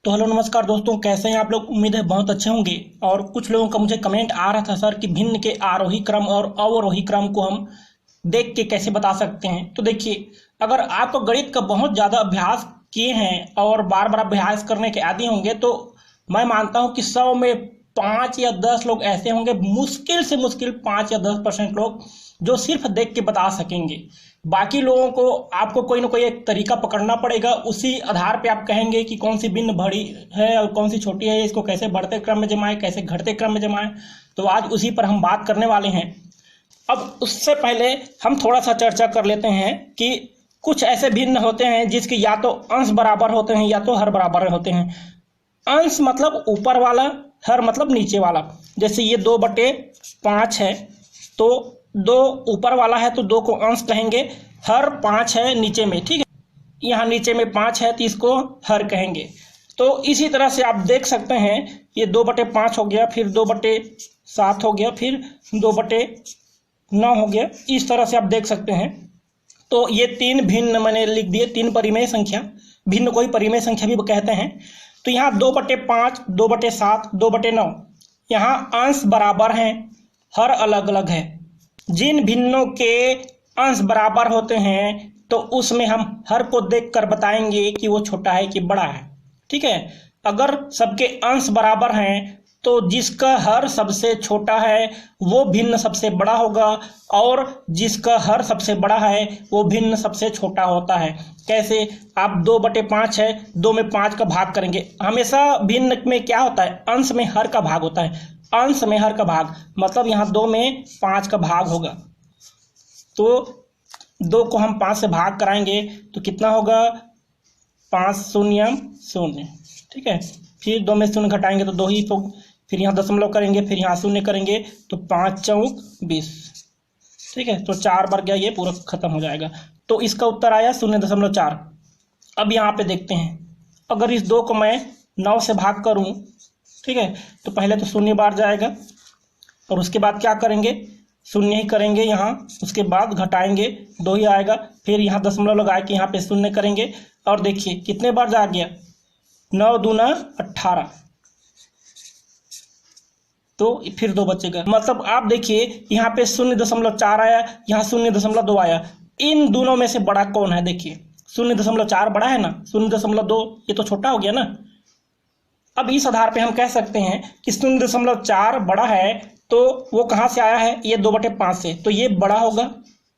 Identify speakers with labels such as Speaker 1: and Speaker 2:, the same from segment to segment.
Speaker 1: तो हेलो नमस्कार दोस्तों, कैसे हैं आप लोग। उम्मीद है बहुत अच्छे होंगे। और कुछ लोगों का मुझे कमेंट आ रहा था सर कि भिन्न के आरोही क्रम और अवरोही क्रम को हम देख के कैसे बता सकते हैं। तो देखिए, अगर आपको गणित का बहुत ज़्यादा अभ्यास किए हैं और बार बार अभ्यास करने के आदी होंगे तो मैं मानता हूं कि 100 में 5 या 10 लोग ऐसे होंगे, मुश्किल से मुश्किल 5 या 10% लोग जो सिर्फ देख के बता सकेंगे। बाकी लोगों को आपको कोई ना कोई एक तरीका पकड़ना पड़ेगा, उसी आधार पे आप कहेंगे कि कौन सी भिन्न बड़ी है और कौन सी छोटी है, इसको कैसे बढ़ते क्रम में जमाएं, कैसे घटते क्रम में जमाएं। तो आज उसी पर हम बात करने वाले हैं। अब उससे पहले हम थोड़ा सा चर्चा कर लेते हैं कि कुछ ऐसे भिन्न होते हैं जिसके या तो अंश बराबर होते हैं या तो हर बराबर होते हैं। अंश मतलब ऊपर वाला, हर मतलब नीचे वाला। जैसे ये 2/5 है तो 2 ऊपर वाला है तो 2 को अंश कहेंगे, हर 5 है नीचे में, ठीक है। यहाँ नीचे में 5 है तो इसको हर कहेंगे। तो इसी तरह से आप देख सकते हैं, ये 2/5 हो गया, फिर 2/7 हो गया, फिर 2/9 हो गया। इस तरह से आप देख सकते हैं। तो ये 3 भिन्न मैंने लिख दिए, 3 परिमेय संख्या। भिन्न को ही परिमेय संख्या भी कहते हैं। तो यहाँ 2/5, 2/7, 2/9 यहाँ अंश बराबर हैं, हर अलग अलग है। जिन भिन्नों के अंश बराबर होते हैं तो उसमें हम हर को देखकर बताएंगे कि वो छोटा है कि बड़ा है, ठीक है। अगर सबके अंश बराबर हैं तो जिसका हर सबसे छोटा है वो भिन्न सबसे बड़ा होगा, और जिसका हर सबसे बड़ा है वो भिन्न सबसे छोटा होता है। कैसे? आप 2/5 है, 2 में 5 का भाग करेंगे। हमेशा भिन्न में क्या होता है? अंश में हर का भाग होता है। अंश में हर का भाग मतलब यहाँ 2 में 5 का भाग होगा। तो 2 को हम 5 से भाग कराएंगे तो कितना होगा? 5 शून्य शून्य, ठीक है। फिर 2 में शून्य घटाएंगे तो 2 ही, तो फिर यहाँ दशमलव करेंगे, फिर यहाँ शून्य करेंगे तो 5 चौक 20, ठीक है। तो 4 बार गया, ये पूरा खत्म हो जाएगा। तो इसका उत्तर आया 0.4। अब यहाँ पे देखते हैं, अगर इस 2 को मैं 9 से भाग करूं, ठीक है, तो पहले तो 0 बार जाएगा और उसके बाद क्या करेंगे? 0 ही करेंगे यहाँ, उसके बाद घटाएंगे 2 ही आएगा, फिर यहाँ दशमलव लगा के यहाँ पे 0 करेंगे और देखिए कितने बार जा गया? 9 दूना 18, तो फिर 2 बचेगा। मतलब आप देखिए यहाँ पे 0.4 आया, यहाँ 0.2 आया। इन दोनों में से बड़ा कौन है? देखिए 0.4 बड़ा है ना, 0.2 ये तो छोटा हो गया ना। अब इस आधार पे हम कह सकते हैं कि 0.4 बड़ा है तो वो कहाँ से आया है? ये 2/5 से, तो ये बड़ा होगा,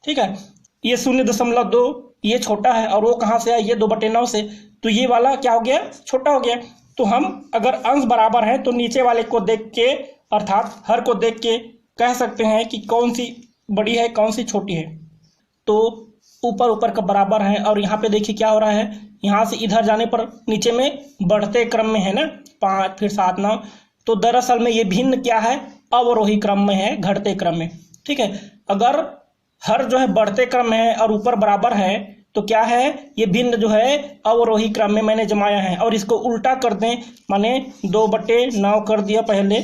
Speaker 1: ठीक है। ये 0.2 ये छोटा है और वो कहाँ से आया? ये 2/9 से, तो ये वाला क्या हो गया? छोटा हो गया। तो हम अगर अंश बराबर है तो नीचे वाले को देख के, अर्थात हर को देख के कह सकते हैं कि कौन सी बड़ी है कौन सी छोटी है। तो ऊपर ऊपर का बराबर है और यहाँ पे देखिए क्या हो रहा है, यहाँ से इधर जाने पर नीचे में बढ़ते क्रम में है ना, 5 फिर 7 9। तो दरअसल में ये भिन्न क्या है? अवरोही क्रम में है, घटते क्रम में, ठीक है। अगर हर जो है बढ़ते क्रम में है और ऊपर बराबर है तो क्या है? ये भिन्न जो है अवरोही क्रम में मैंने जमाया है। और इसको उल्टा कर दें, माने 2/9 कर दिया पहले,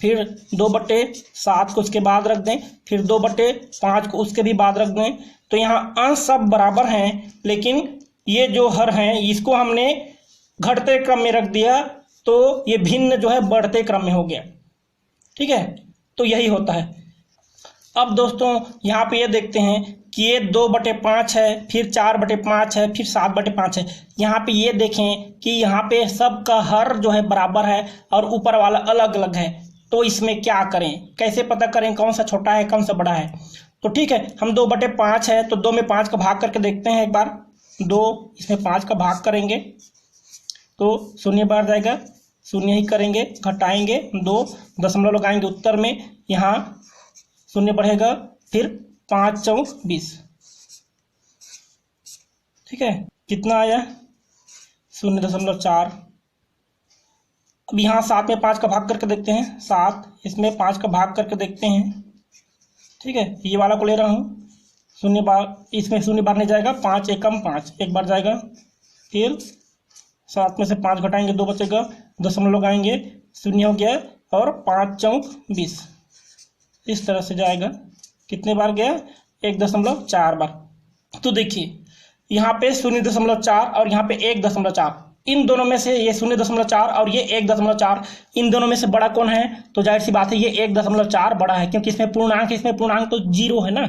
Speaker 1: फिर 2/7 को उसके बाद रख दें, फिर 2/5 को उसके भी बाद रख दें। तो यहाँ अंश सब बराबर हैं, लेकिन ये जो हर हैं इसको हमने घटते क्रम में रख दिया, तो ये भिन्न जो है बढ़ते क्रम में हो गया, ठीक है। तो यही होता है। अब दोस्तों यहाँ पे ये देखते हैं कि ये 2/5 है, फिर 4/5 है, फिर 7/5 है। यहाँ पे ये देखें कि यहाँ पे सबका हर जो है बराबर है और ऊपर वाला अलग अलग है। तो इसमें क्या करें? कैसे पता करें कौन सा छोटा है कौन सा बड़ा है? तो ठीक है, हम 2/5 है तो 2 में 5 का भाग करके देखते हैं एक बार। 2 इसमें 5 का भाग करेंगे तो 0 बार जाएगा, 0 ही करेंगे, घटाएंगे 2, दशमलव लगाएंगे उत्तर में, यहाँ 0 बढ़ेगा, फिर 5 चौक 20, ठीक है। कितना आया? 0.4। अब यहाँ 7 में 5 का भाग करके देखते हैं, 7 इसमें 5 का भाग करके देखते हैं, ठीक है। ये वाला को ले रहा हूँ, 0 बार, इसमें 0 बार नहीं जाएगा, 5 एकम 5 एक बार जाएगा, फिर 7 में से 5 घटाएंगे 2 बचेगा, दशमलव लगाएंगे, 0 हो गया और 5 चौक 20, इस तरह से जाएगा। कितने बार गया? 1.4 बार। तो देखिए यहाँ पे 0.4 और यहाँ पे 1.4, इन दोनों में से ये 0.4 और ये 1.4, इन दोनों में से बड़ा कौन है? तो जाहिर सी बात है ये 1.4 बड़ा है, क्योंकि इसमें पूर्णांक है, इसमें पूर्णांक तो 0 है ना,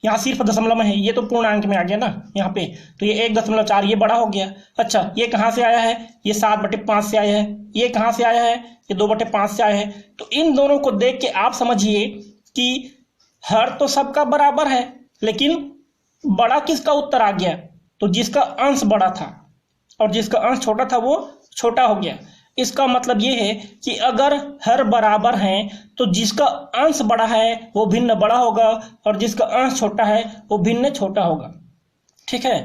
Speaker 1: यहाँ सिर्फ दशमलव में है, ये तो पूर्णांक में आ गया ना यहाँ पे, तो ये 1.4 ये बड़ा हो गया। अच्छा, ये कहाँ से आया है? ये 7/5 से आया है। ये कहाँ से आया है? ये 2/5 से आया है। तो इन दोनों को देख के आप समझिए कि हर तो सबका बराबर है, लेकिन बड़ा किसका उत्तर आ गया? तो जिसका अंश बड़ा था और जिसका अंश छोटा था वो छोटा हो गया। इसका मतलब ये है कि अगर हर बराबर हैं तो जिसका अंश बड़ा है वो भिन्न बड़ा होगा और जिसका अंश छोटा है वो भिन्न छोटा होगा। ठीक है,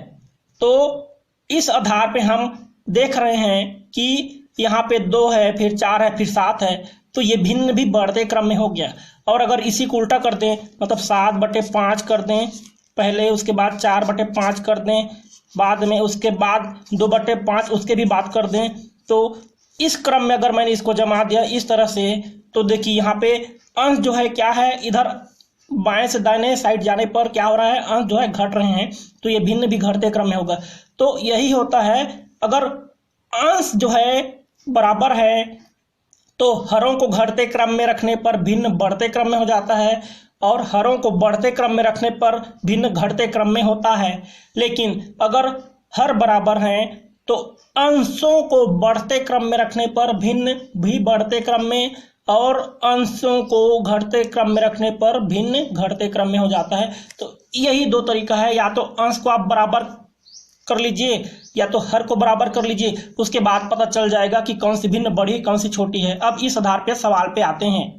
Speaker 1: तो इस आधार पे हम देख रहे हैं कि यहाँ पे 2 है, फिर 4 है, फिर 7 है, तो ये भिन्न भी बढ़ते क्रम में हो गया। और अगर इसी को उल्टा कर दें, मतलब 7/5 कर दें पहले, उसके बाद 4/5 कर दें बाद में, उसके बाद 2/5 उसके भी बात कर दें, तो इस क्रम में अगर मैंने इसको जमा दिया इस तरह से, तो देखिए यहाँ पे अंश जो है क्या है, इधर बाएं से दाहिने साइड जाने पर क्या हो रहा है, अंश जो है घट रहे हैं, तो ये भिन्न भी घटते क्रम में होगा। तो यही होता है, अगर अंश जो है बराबर है तो हरों को घटते क्रम में रखने पर भिन्न बढ़ते क्रम में हो जाता है और हरों को बढ़ते क्रम में रखने पर भिन्न घटते क्रम में होता है। लेकिन अगर हर बराबर हैं तो अंशों को बढ़ते क्रम में रखने पर भिन्न भी बढ़ते क्रम में और अंशों को घटते क्रम में रखने पर भिन्न घटते क्रम में हो जाता है। तो यही 2 तरीका है, या तो अंश को आप बराबर कर लीजिए या तो हर को बराबर कर लीजिए, उसके बाद पता चल जाएगा कि कौन सी भिन्न बड़ी कौन सी छोटी है। अब इस आधार पे सवाल पे आते हैं।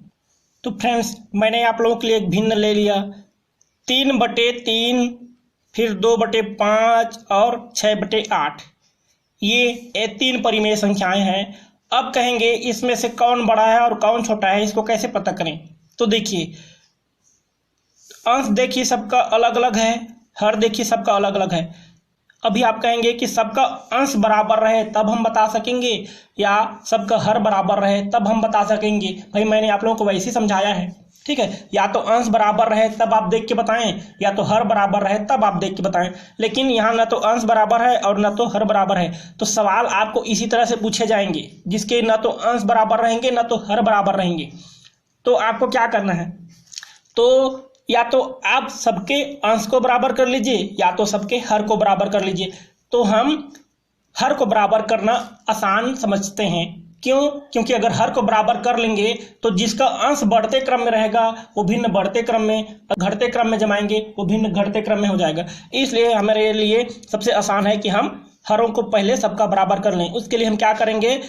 Speaker 1: तो फ्रेंड्स, मैंने आप लोगों के लिए एक भिन्न ले लिया, 3/3, फिर 2/5 और 6/8, ये 3 परिमेय संख्याएं हैं। अब कहेंगे इसमें से कौन बड़ा है और कौन छोटा है, इसको कैसे पता करें? तो देखिए, अंश देखिए सबका अलग अलग है, हर देखिए सबका अलग अलग है। अभी आप कहेंगे कि सबका अंश बराबर रहे तब हम बता सकेंगे या सबका हर बराबर रहे तब हम बता सकेंगे। भाई मैंने आप लोगों को वैसे ही समझाया है, ठीक है, या तो अंश बराबर रहे तब आप देख के बताएं या तो हर बराबर रहे तब आप देख के बताएं। लेकिन यहाँ ना तो अंश बराबर है और ना तो हर बराबर है, तो सवाल आपको इसी तरह से पूछे जाएंगे जिसके ना तो अंश बराबर रहेंगे ना तो हर बराबर रहेंगे। तो आपको क्या करना है, तो या तो आप सबके अंश को बराबर कर लीजिए या तो सबके हर को बराबर कर लीजिए। तो हम हर को बराबर करना आसान समझते हैं। क्यों? क्योंकि अगर हर को बराबर कर लेंगे तो जिसका अंश बढ़ते क्रम में रहेगा वो भिन्न बढ़ते क्रम में, घटते क्रम में जमाएंगे वो भिन्न घटते क्रम में हो जाएगा। इसलिए हमारे लिए सबसे आसान है कि हम हरों को पहले सबका बराबर कर लें। उसके लिए हम क्या करेंगे,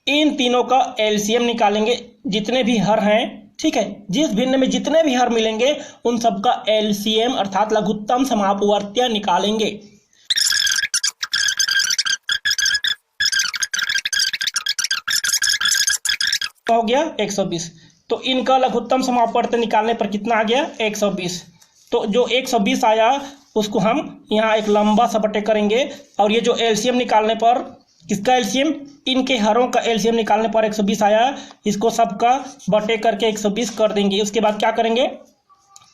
Speaker 1: इन तीनों का एलसीएम निकालेंगे, जितने भी हर हैं, ठीक है, जिस भिन्न में जितने भी हर मिलेंगे उन सबका एलसीएम अर्थात लघुत्तम समापवर्त्य निकालेंगे। हो गया 120। तो इनका लघुत्तम समापवर्त्य निकालने पर कितना आ गया, 120। तो जो 120 आया उसको हम यहाँ एक लंबा सा बटे करेंगे और ये जो एलसीएम निकालने पर, किसका एलसीएम, इनके हरों का एलसीएम निकालने पर 120 आया, इसको सबका बटे करके 120 कर देंगे। उसके बाद क्या करेंगे,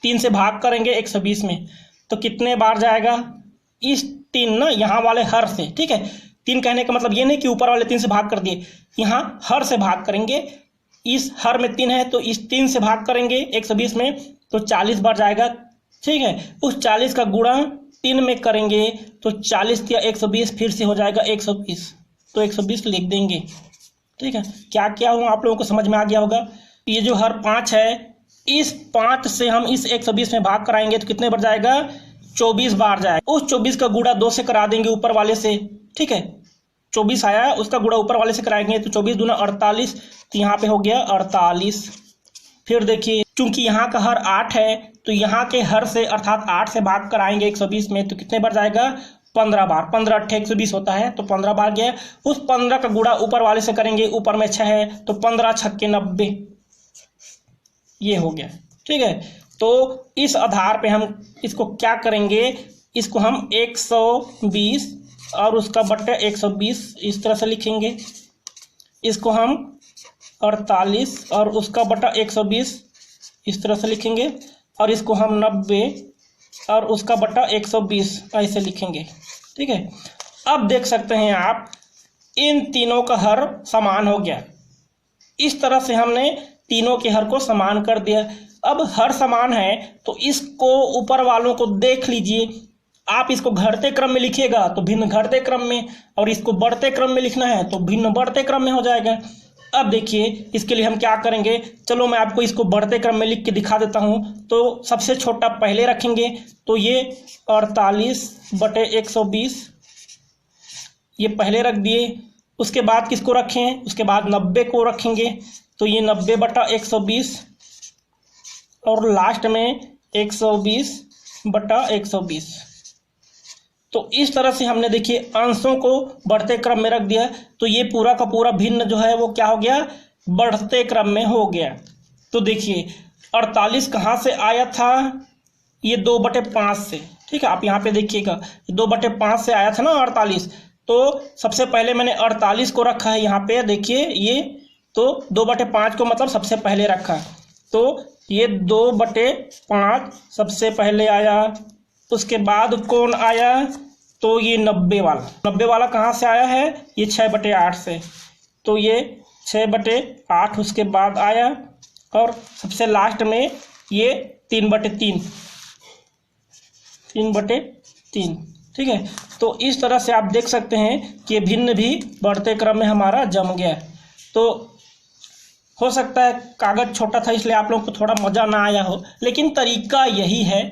Speaker 1: 3 से भाग करेंगे 120 में, तो कितने बार जाएगा, इस 3 ना यहाँ वाले हर से, ठीक है, 3 कहने का मतलब ये नहीं कि ऊपर वाले 3 से भाग कर दिए, यहाँ हर से भाग करेंगे। इस हर में 3 है तो इस 3 से भाग करेंगे 120 में, तो 40 बार जाएगा, ठीक है। उस 40 का गुणा 3 में करेंगे तो 40 या 120 फिर से हो जाएगा 120, तो 120 लिख देंगे, ठीक है। क्या क्या हुआ आप लोगों को समझ में आ गया होगा। ये जो हर 5 है, इस 5 से हम इस 120 में भाग कराएंगे तो कितने बार जाएगा, 24 बार जाएगा। उस 24 का गुणा 2 से करा देंगे ऊपर वाले से, ठीक है, 24 आया उसका गुणा ऊपर वाले से कराएंगे तो 24 दूना 48, तो यहाँ पे हो गया 48। फिर देखिए चूंकि यहाँ का हर 8 है तो यहाँ के हर से अर्थात 8 से भाग कराएंगे 120 में, तो कितने बार जाएगा, 15 बार। 15 × 120 होता है तो 15 बार गया। उस 15 का गुणा ऊपर वाले से करेंगे, ऊपर में 6 है तो 15 × 6 = 90, ये हो गया, ठीक है। तो इस आधार पे हम इसको क्या करेंगे, इसको हम 120 और उसका बट्टा 120 इस तरह से लिखेंगे, इसको हम 48 और उसका बटा 120 इस तरह से लिखेंगे, और इसको हम 90 और उसका बटा 120 ऐसे लिखेंगे, ठीक है। अब देख सकते हैं आप इन तीनों का हर समान हो गया। इस तरह से हमने तीनों के हर को समान कर दिया। अब हर समान है तो इसको ऊपर वालों को देख लीजिए। आप इसको घटते क्रम में लिखिएगा तो भिन्न घटते क्रम में, और इसको बढ़ते क्रम में लिखना है तो भिन्न बढ़ते क्रम में हो जाएगा। अब देखिए इसके लिए हम क्या करेंगे, चलो मैं आपको इसको बढ़ते क्रम में लिख के दिखा देता हूँ। तो सबसे छोटा पहले रखेंगे, तो ये 48/120 ये पहले रख दिए। उसके बाद किसको रखें, उसके बाद 90 को रखेंगे, तो ये 90/120 और लास्ट में 120/120। तो इस तरह से हमने देखिए अंशों को बढ़ते क्रम में रख दिया। तो ये पूरा का पूरा भिन्न जो है वो क्या हो गया, बढ़ते क्रम में हो गया। तो देखिए 48 कहाँ से आया था, ये 2/5 से। ठीक है, आप यहाँ पे देखिएगा 2/5 से आया था ना 48। तो सबसे पहले मैंने 48 को रखा है यहाँ पे, देखिए ये तो 2/5 को मतलब सबसे पहले रखा। तो ये 2/5 सबसे पहले आया। उसके बाद कौन आया, तो ये 90 वाला कहाँ से आया है, ये 6/8 से। तो ये 6/8 उसके बाद आया। और सबसे लास्ट में ये 3/3 ठीक है। तो इस तरह से आप देख सकते हैं कि भिन्न भी बढ़ते क्रम में हमारा जम गया। तो हो सकता है कागज़ छोटा था इसलिए आप लोगों को थोड़ा मज़ा ना आया हो, लेकिन तरीका यही है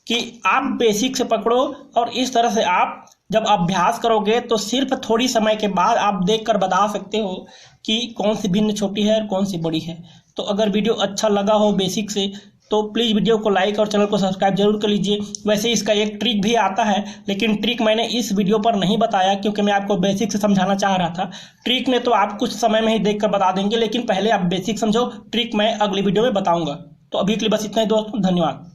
Speaker 1: कि आप बेसिक से पकड़ो और इस तरह से आप जब अभ्यास करोगे तो सिर्फ थोड़ी समय के बाद आप देखकर बता सकते हो कि कौन सी भिन्न छोटी है और कौन सी बड़ी है। तो अगर वीडियो अच्छा लगा हो बेसिक से तो प्लीज़ वीडियो को लाइक और चैनल को सब्सक्राइब जरूर कर लीजिए। वैसे इसका एक ट्रिक भी आता है, लेकिन ट्रिक मैंने इस वीडियो पर नहीं बताया क्योंकि मैं आपको बेसिक से समझाना चाह रहा था। ट्रिक ने तो आप कुछ समय में ही देखकर बता देंगे, लेकिन पहले आप बेसिक समझो, ट्रिक मैं अगली वीडियो में बताऊँगा। तो अभी के लिए बस इतना ही दोस्तों, धन्यवाद।